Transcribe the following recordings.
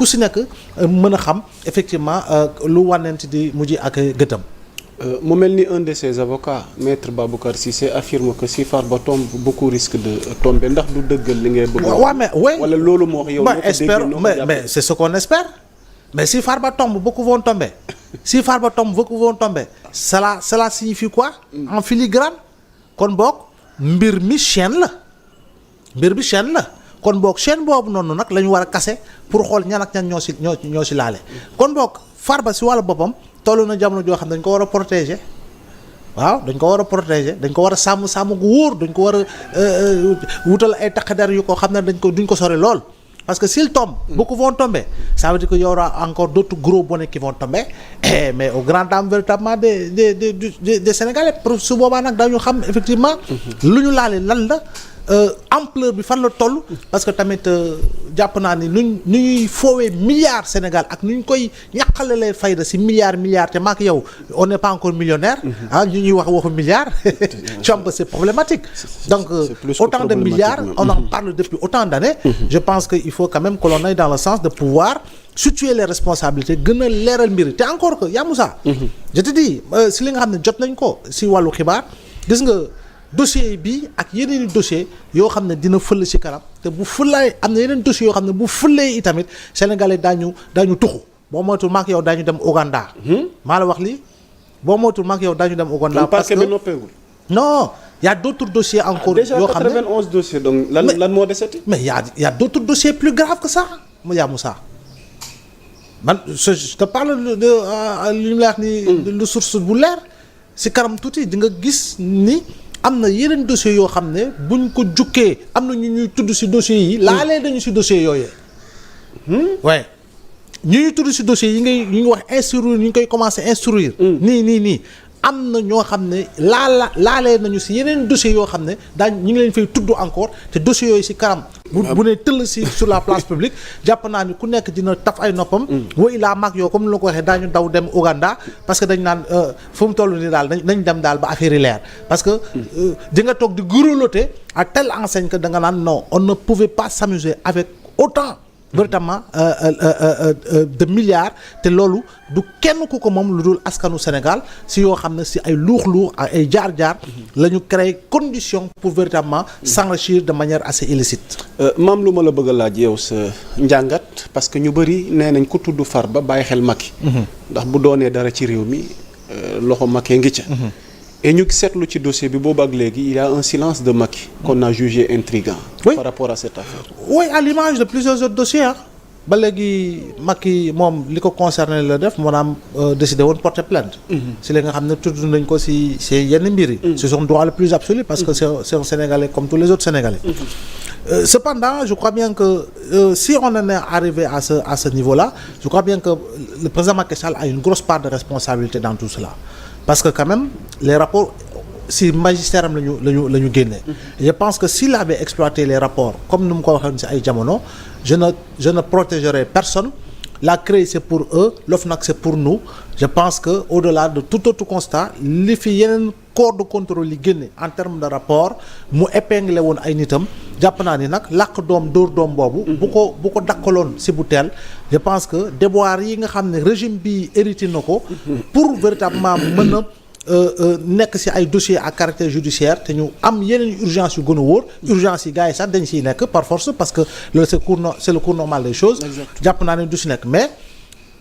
ku si nekk mën a xam effectivement lu wànnent di mujj ak gëtam. mu mel ni un de ses avocats maître Baboucar Cissé affirme que si Farba tombe beaucoup risque de tomber ndax du dëggal li ngay bëgg. waaw mais oui wala loolu moo wax yow. mais c'est ce qu'on espère. mais si Farba tombe beaucoup vont tomber si Farba tombe beaucoup vont tomber cela signifie quoi. En filigrane kon boog mbir mi chaîne la kon boog chaîne boobu noonu nag la ñu war a kase pour xool ñan ak ñan ñoo si laale kon boog Farba si wàllu boppam toll na jamono joo xam ne dañ ko war a protéger waaw dañ ko war a protéger dañ ko war a sàmm gu wóor dañ ko war a wutal ay taqader yu ko xam ne duñ ko sori lool. Parce que s'ils tombent, beaucoup vont tomber. Ça veut dire qu'il y aura encore d'autres gros bonnets qui vont tomber. Mais au grand dam véritablement des Sénégalais, su boobaa nag dañu xam effectivement lu ñu laale lan la ampleur bi fan la toll. Parce que tamit jàpp naa ni nu ñuy foowee milliards Sénégal ak nu ñu koy ñàqalalee fayda si milliards te maak yow on n'est pas encore millionnaire. ñu ñuy waxu milliards. c'est problématique. Donc autant de milliards on en parle depuis autant d'années. Je pense que il faut quand même que l'on aille dans le sens de pouvoir situer les responsabilités gën a leeral mbir yi te encore que yaa Moussa. Je te dis si li nga xam ne jot nañ ko si wàllu xibaar gis nga. dossier bi ak yeneen i dossier yoo xam ne dina fël ci kanam te bu fëllaay am na yeneen dossiers yoo xam ne bu fëllee i tamit sénégalais daañu tuxu boo moytul maak yow daañu dem Ouganda. maa la wax lii boo moytul maak yow daañu dem Ouganda. parce que non y a d'autres dossiers encore. yoo xam ne déjà 91 dossiers donc lan moo desati. mais y a d'autres dossiers plus graves que ça yaa Moussa man je te parle de li mu la wax ni. lu source bu leer ci kanam tuuti di nga gis ni. am na yeneen dossiers yoo xam ne buñ ko jukkee am na ñu ñuy tudd ci dossiers yi laalee dañu ci dossiers yooyee waaye ñu ñuy tudd ci dossiers yi ñu ngi wax instruire ñu ngi koy commencer instruire nii am na ñoo xam ne laalee nañu ci yeneen dossiers yoo xam ne ñu ngi leen fay tudd encore te dossiers yooyu ci kanam bu ne tëll ci sur la place publique jàpp naa ni ku nekk dina taf ay noppam wa ilaa mag yow comme ni la ko waxee daañu daw dem Ouganda parce que dañ naan fu mu toll nii daal nañ dem daal ba affaire yi leer parce que di nga toog di grelotter à telle enseigne que da nga naan non on ne pouvait pas s'amuser avec autant véritablement de milliards te loolu du kenn ku ko moom lu dul askanu Sénégal si yoo xam ne si ay luux ak ay jaar-jaar la ñu créer condition pour véritablement s'enrichir de manière assez illicite. maam lu ma la bëgg a laaj yow sa njàngat parce que ñu bëri nee nañ ku tudd Farba bàyyi xel Macky. ndax bu doonee dara ci réew mi loxo Macky ngi ca. et ñu seetlu ci dossier bi boobu ak léegi il y a un silence de Macky qu'on a jugé intriguant. Oui. Par rapport à cette affaire. Oui, à l'image de plusieurs autres dossiers ba léegi Macky moom li ko concerné la def maanaam décidé woon porter plainte. si li nga xam ne tudd nañ ko si yenn mbir yi. c'est son droit le plus absolu parce que c'est un Sénégalais comme tous les autres Sénégalais. Cependant je crois bien que si on en est arrivé à ce niveau-là je crois bien que le président Macky Sall a une grosse part de responsabilité dans tout cela. Parce que quand même les rapports si magistère am la ñu génnee. Je pense que s'il avait exploité les rapports comme ni mu ko waxee ci ay jamono je ne protégerai personne. La CREI c'est pour eux, l'OFNAC c'est pour nous. Je pense que au-delà de tout autre constat li fi yeneen corps de contrôle yi génne en termes de rapport mu épinglé woon ay nitam jàpp naa ni nag làq doom dóor doom boobu. bu ko dakkaloon si bu teel. Je pense que déboires yi nga xam ne régime bi hérité na ko. pour véritablement mën a nekk ci ay dossiers à caractère judiciaire te ñu am yeneen urgence yu gën a wóor urgence yi gars yi sax dañ ciy nekk par force parce que loolu c'est le cours normal des choses jàpp naa ne du ci nekk mais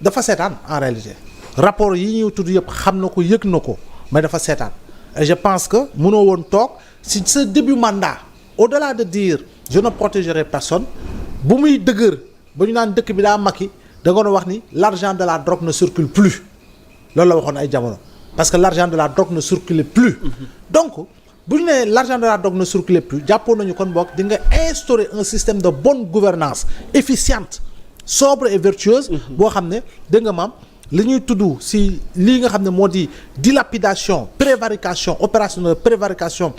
dafa seetaan en réalité rapport yi ñuy tudd yëpp xam na ko yëg na ko mais dafa seetaan et je pense que mënoo woon toog ci ce début mandat au-delà de dire je ne protégerai personne bu muy dëgër ba ñu naan dëkk bi daa makki da nga doon wax ni l'argent de la drogue ne circule plus loolu la waxoon ay jamono parce que l'argent de la drogue ne circulait plus. Donc bu ñu nee l'argent de la drogue ne circulait plus jàppoon nañu kon boog di nga instaurer un système de bonne gouvernance efficiente sobre et vertueuse. boo xam ne dégg nga maam li ñuy tudd si lii nga xam ne moo di dilapidation prévarication opération de prévarication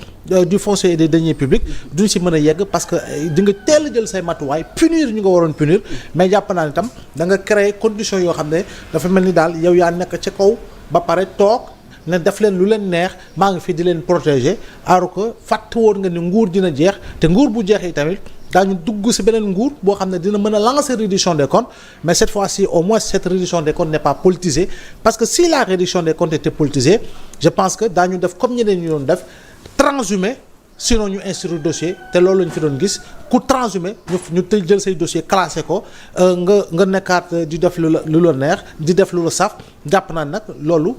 du foncier et des deniers publics duñ si mën a yegg parce que di nga teel a jël say matuwaay punir ñu nga waroon punir mais jàpp naa ne tam da nga créer conditions yoo xam ne dafa mel ni daal yow yaa nekk ca kaw. ba pare toog ne def leen lu leen neex maa ngi fi di leen protéger alors que fàtte woon nga ni nguur dina jeex te nguur bu jeexee tamit daañu dugg ci beneen nguur boo xam ne dina mën a lancer reddition des comptes mais cette fois-ci au moins cette reddition des comptes n'est pas politisée parce que si la reddition des comptes était politisée je pense que daañu def comme ñeneen ñu doon def transhumé sinon ñu instruire dossier te loolu la ñu fi doon gis ku transhumé ñu tëj jël say dossier classé ko nga nekkaat di def lu la neex di def lu la saf jàpp naa nag loolu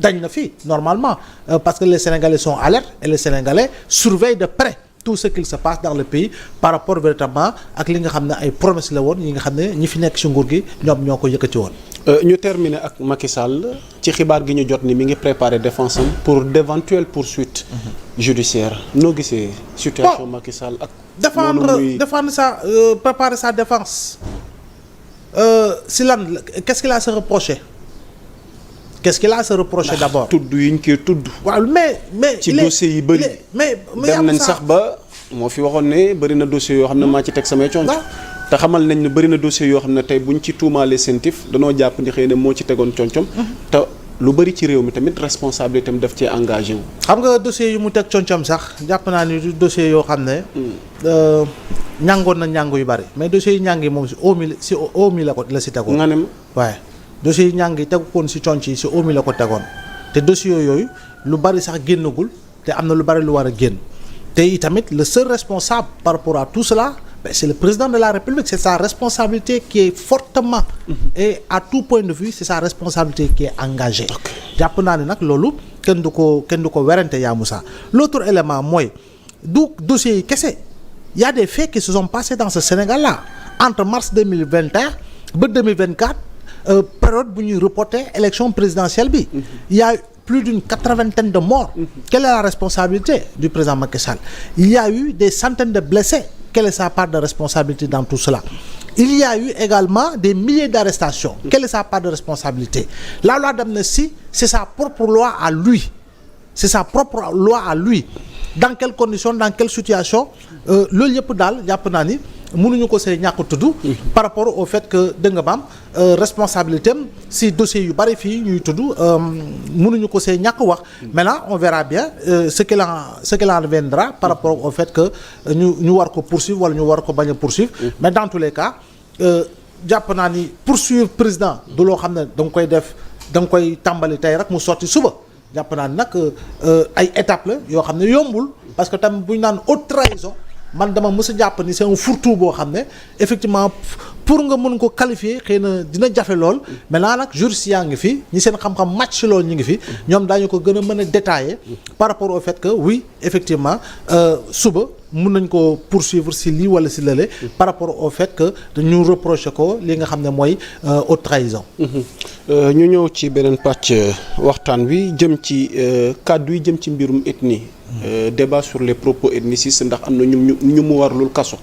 dañ na fi normalement parce que les Sénégalais sont alertes et les Sénégalais surveillent de près tout ce qu'il se passe dans le pays par rapport véritablement ak li nga xam ne ay promesses la woon yi nga xam ne ñi fi nekk ci nguur gi ñoom ñoo ko yëkkati woon. ñu terminer ak Macky Sall ci xibaar gi ñu jot ni mi ngi préparer défense am pour d'éventuelles poursuites judiciaires noo gisee situation Macky Sall ak défendre sa préparer sa défense si lan qu'est-ce qu'il a à se reprocher d'abord tudd yi ñu koy tudd waaw mais ci dossiers yi bëri mais dem nañ sax ba moo fi waxoon ne bëri na dossiers yoo xam ne maa ci teg samay conc te xamal nañ ne bëri na dossiers yoo xam ne tey buñ ci tuumaalee sentif danoo jàpp ni xëy na moo ci tegoon concom te lu bëri ci réew mi tamit responsabilité am daf cee engagé wu. xam nga dossiers yu mu teg concom sax jàpp naa ni du dossier yoo xam ne ñàngoon na ñàngu yu bëri mais dossiers yi ñàng yi moom si au mi la si tegoon nga ne ma waaye dossiers yi ñàng yi tegu koon si conc yi si au mi la ko tegoon te dossiers yooyu lu bëri sax génnagul te am na lu bëri lu war a génn te itamit le seul responsable par rapport à tout cela c'est le président de la République, c'est sa responsabilité qui est fortement et à tout point de vue c'est sa responsabilité qui est engagée. jàpp naa ne nag loolu kenn du ko werante yaa Moussa. L'autre élément mooy du dossier yi kese y a des faits qui se sont passés dans ce Sénégal-là entre mars 2021 ba 2024 période bu ñuy reporter élection présidentielle bi. Il y a plus d'une 80aine de morts. Quelle est la responsabilité du président Macky Sall? Il y a eu des centaines de blessés. Quelle est sa part de responsabilité dans tout cela? Il y a eu également des milliers d'arrestations. Quelle est sa part de responsabilité? La loi d'amnistie, c'est sa propre loi à lui. C'est sa propre loi à lui. Dans quelles conditions, dans quelle situation? Loolu yëpp daal jàpp naa ni mënuñu ko see ñàkk tudd par rapport au fait que dëgg nga baam responsabilité am si dossier yu bari fii ñuy tudd mënuñu ko see ñàkk wax maintenant on verra bien ce qu'il en reviendra par rapport au fait que ñu war ko poursuivre wala ñu war ko bañ a poursuivre mais dans tous les cas jàpp naa ni poursuivre président du loo xam ne da nga koy def da nga koy tàmbali tey rek mu sotti suba jàpp naa ni nag ay étapes la yoo xam ne yombul parce que tam bu ñu naan haute trahison man dama mës a jàpp ni c'est un fourre-tout boo xam ne effectivement pour nga mën ko qualifier xëy na dina jafe lool maintenant nag juristes yaa ngi fi ñi seen xam-xam màcc ci loolu ñu ngi fi ñoom daañu ko gën a mën a détailler par rapport au fait que oui effectivement suba mun nañ ko poursuivre si lii wala si lële par rapport au fait que dañu reproché ko li nga xam ne mooy haute trahison. ñu ñëw ci beneen pàcc waxtaan wi jëm ci kàddu yi jëm ci mbirum ethnie. Débat sur les propos ethnicistes ndax am na ñu mu warlul kaso.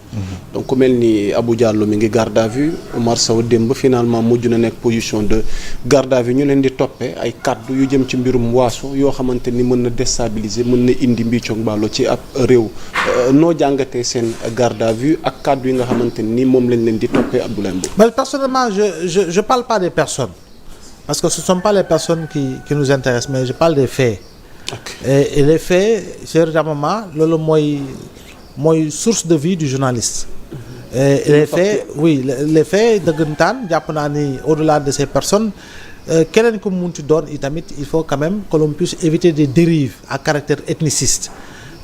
donc ku mel ni Abou Diallo mi ngi garde à vue Omar Sow démb finalement mujj na nekk position de garde à vue ñu leen di toppee ay kàddu yu jëm ci mbirum waaso yoo xamante ni mën na déstabiliser mën na indi mbiiccoog mballo ci ab réew noo jàngatee seen garde à vue ak kàddu yi nga xamante ni moom lañ leen di toppee Abdoulaye Mbow. Mais personnellement je parle pas des personnes parce que ce sont pas les personnes qui nous intéressent mais je parle des faits. Et les faits véritablement loolu mooy source de vie du journaliste. Et les faits oui les faits dëggantaan jàpp naa ni au-delà de ces personnes keneen ku mu munti doon itamit il faut quand même que l'on puisse éviter des dérives à caractère ethniciste.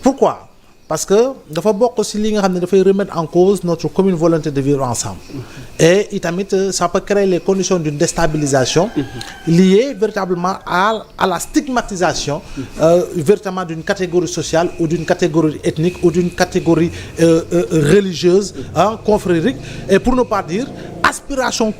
Pourquoi? Parce que dafa bokk ci li nga xam ne dafay remettre en cause notre commune volonté de vivre ensemble. Et itamit ça peut créer les conditions d'une déstabilisation liée véritablement à la stigmatisation véritablement d'une catégorie sociale ou d'une catégorie ethnique ou d'une catégorie religieuse confrérique et pour ne pas dire aspiration